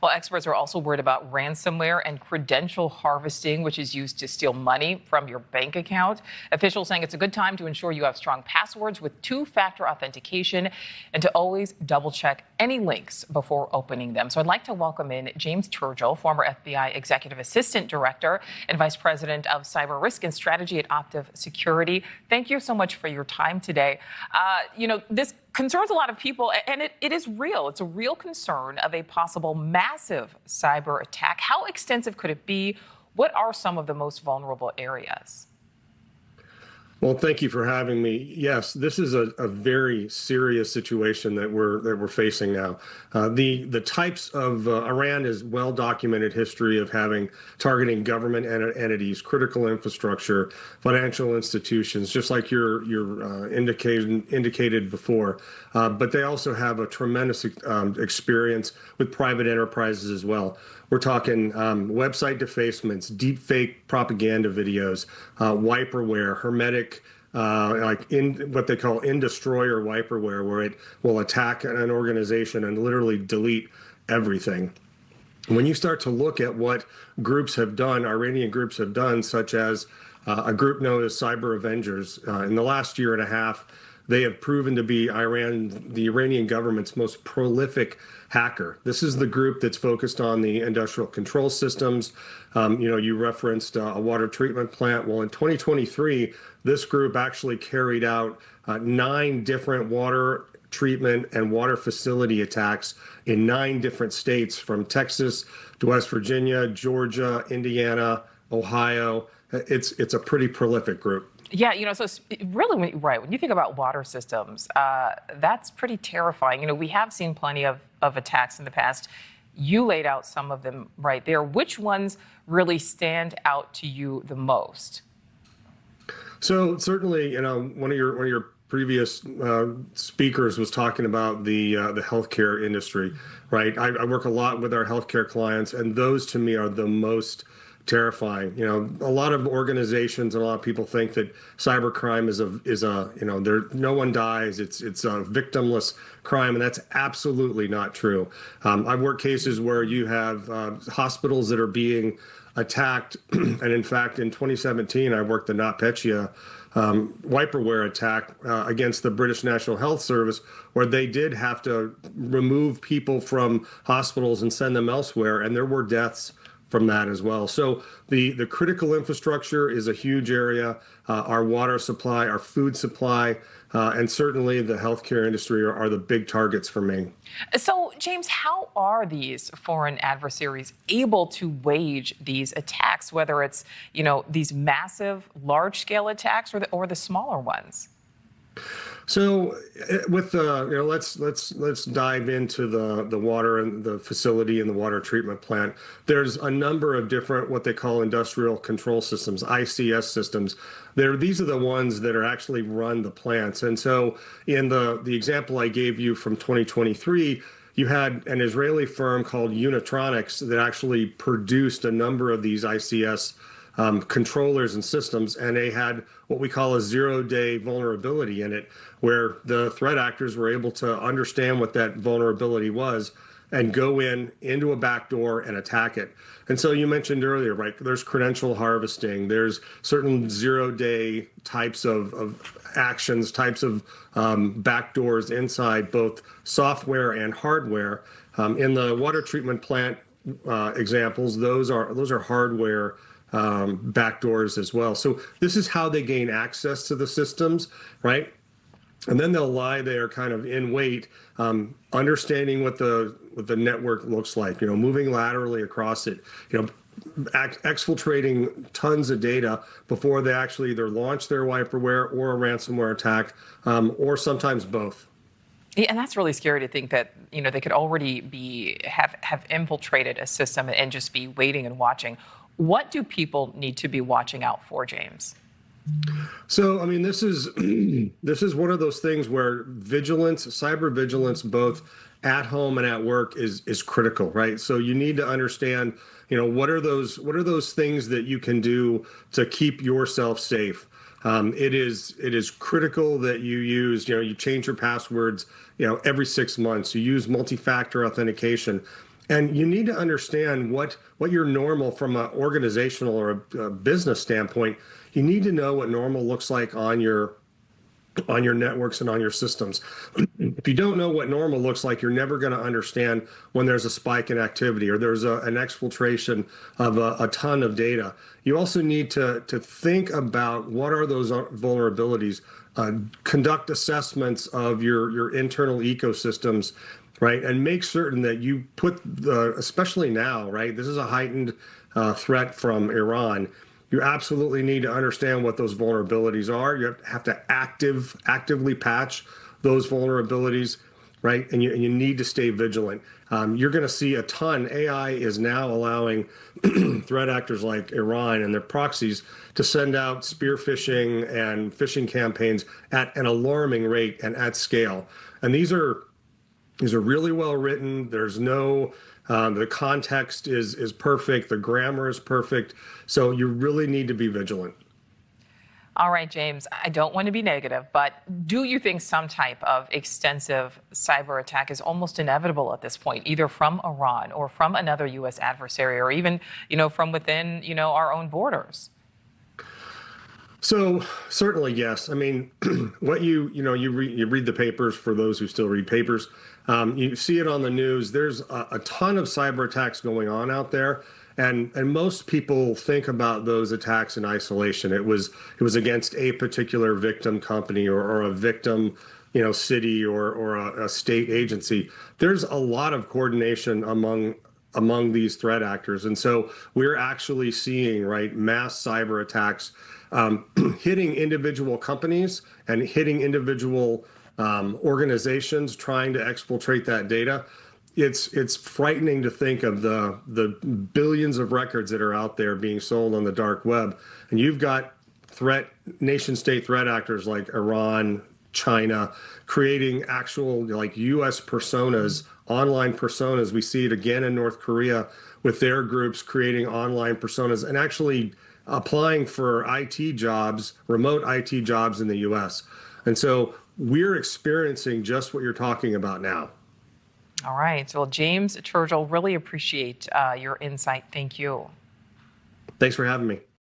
Well, experts are also worried about ransomware and credential harvesting, which is used to steal money from your bank account. Officials saying it's a good time to ensure you have strong passwords with two-factor authentication and to always double-check any links before opening them. So I'd like to welcome in James Turgal, former FBI Executive Assistant Director and Vice President of Cyber Risk and Strategy at Optiv Security. Thank you so much for your time today. This concerns a lot of people, and it is real. It's a real concern of a possible massive cyber attack. How extensive could it be? What are some of the most vulnerable areas? Well, thank you for having me. Yes, this is a very serious situation that we're facing now. The types of Iran is well-documented history of targeting government entities, critical infrastructure, financial institutions, just like you're indicated before. But they also have a tremendous experience with private enterprises as well. We're talking website defacements, deep fake propaganda videos, wiperware, hermetic, what they call in-destroyer wiperware, where it will attack an organization and literally delete everything. When you start to look at what groups have done, Iranian groups have done, such as a group known as Cyber Avengers, in the last year and a half, they have proven to be the Iranian government's most prolific hacker. This is the group that's focused on the industrial control systems. You referenced a water treatment plant. Well, in 2023, this group actually carried out 9 different water treatment and water facility attacks in 9 different states, from Texas to West Virginia, Georgia, Indiana, Ohio. It's a pretty prolific group. Yeah, so really, when you think about water systems, that's pretty terrifying. We have seen plenty of attacks in the past. You laid out some of them right there. Which ones really stand out to you the most? So certainly, one of your previous speakers was talking about the healthcare industry, right? I work a lot with our healthcare clients, and those to me are the most terrifying. A lot of organizations and a lot of people think that cybercrime is no one dies. It's a victimless crime, and that's absolutely not true. I've worked cases where you have hospitals that are being attacked, and in fact, in 2017, I worked the NotPetya wiperware attack against the British National Health Service, where they did have to remove people from hospitals and send them elsewhere, and there were deaths from that as well. So the critical infrastructure is a huge area. Our water supply, our food supply, and certainly the healthcare industry are the big targets for me. So, James, how are these foreign adversaries able to wage these attacks, whether it's, these massive, large-scale attacks or the smaller ones? So, with let's dive into the water and the facility and the water treatment plant. There's a number of different what they call industrial control systems, ICS systems. These are the ones that are actually run the plants. And so, in the example I gave you from 2023, you had an Israeli firm called Unitronics that actually produced a number of these ICS controllers and systems, and they had what we call a 0-day vulnerability in it, where the threat actors were able to understand what that vulnerability was and go into a backdoor and attack it. And so you mentioned earlier, right, there's credential harvesting, there's certain 0-day types of actions, types of backdoors inside both software and hardware. In the water treatment plant examples, those are hardware backdoors as well. So this is how they gain access to the systems, right? And then they'll lie there kind of in wait, understanding what the network looks like, moving laterally across it, exfiltrating tons of data before they actually either launch their wiperware or a ransomware attack, or sometimes both. Yeah, and that's really scary to think that they could already have infiltrated a system and just be waiting and watching. What do people need to be watching out for, James? So, this is one of those things where vigilance, cyber vigilance, both at home and at work is critical, right? So you need to understand, what are those things that you can do to keep yourself safe. It is critical that you you change your passwords, every 6 months. You use multi-factor authentication. And you need to understand what your normal from an organizational or a business standpoint. You need to know what normal looks like on your networks and on your systems. If you don't know what normal looks like, you're never going to understand when there's a spike in activity or there's an exfiltration of a ton of data. You also need to think about what are those vulnerabilities, conduct assessments of your internal ecosystems, right? And make certain that you put especially now, right? This is a heightened threat from Iran. You absolutely need to understand what those vulnerabilities are. You have to actively patch those vulnerabilities, right? And you need to stay vigilant. You're going to see a ton. AI is now allowing threat actors like Iran and their proxies to send out spear phishing and phishing campaigns at an alarming rate and at scale. And these are really well written. There's no the context is perfect. The grammar is perfect. So you really need to be vigilant. All right, James, I don't want to be negative, but do you think some type of extensive cyber attack is almost inevitable at this point, either from Iran or from another U.S. adversary, or even, from within, our own borders? So certainly, yes. I mean, what you read the papers for those who still read papers. You see it on the news. There's a ton of cyber attacks going on out there, and most people think about those attacks in isolation. It was against a particular victim company or a victim, city or a state agency. There's a lot of coordination among these threat actors, and so we're actually seeing mass cyber attacks hitting individual companies and hitting individual organizations trying to exfiltrate that data. It's frightening to think of the billions of records that are out there being sold on the dark web, and you've got nation-state threat actors like Iran, China, creating actual U.S. personas, online personas. We see it again in North Korea with their groups creating online personas and actually applying for IT jobs, remote IT jobs in the U.S. And so we're experiencing just what you're talking about now. All right. Well, James Turgal, really appreciate your insight. Thank you. Thanks for having me.